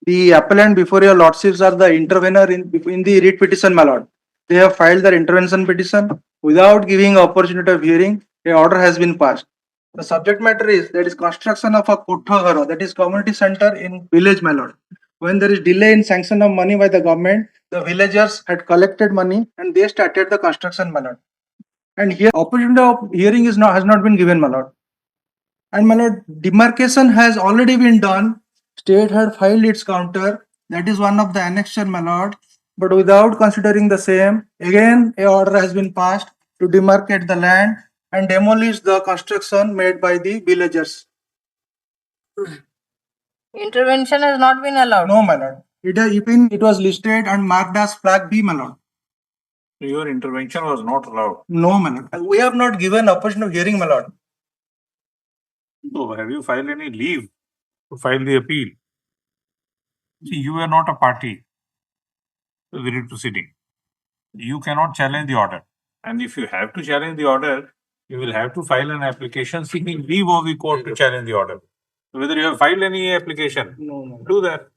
The appellant before your lordships are the intervener in the writ petition, my lord. They have filed their intervention petition without giving opportunity of hearing. A order has been passed. The subject matter is that is construction of a kotha, that is community center in village, my lord. When there is delay in sanction of money by the government, the villagers had collected money and they started the construction, my lord. And here opportunity of hearing has not been given, my lord. And my lord, demarcation has already been done. State had filed its counter. That is one of the annexure, my lord. But without considering the same, again a order has been passed to demarcate the land and demolish the construction made by the villagers. Intervention has not been allowed. No, my lord. It was listed and marked as flag B, my lord. Your intervention was not allowed. No, my lord. We have not given opportunity of hearing, my lord. So, have you filed any leave to file the appeal? See, you are not a party to the writ proceeding. You cannot challenge the order. And if you have to challenge the order, you will have to file an application seeking leave of the court to challenge the order. So whether you have filed any application, No. do that.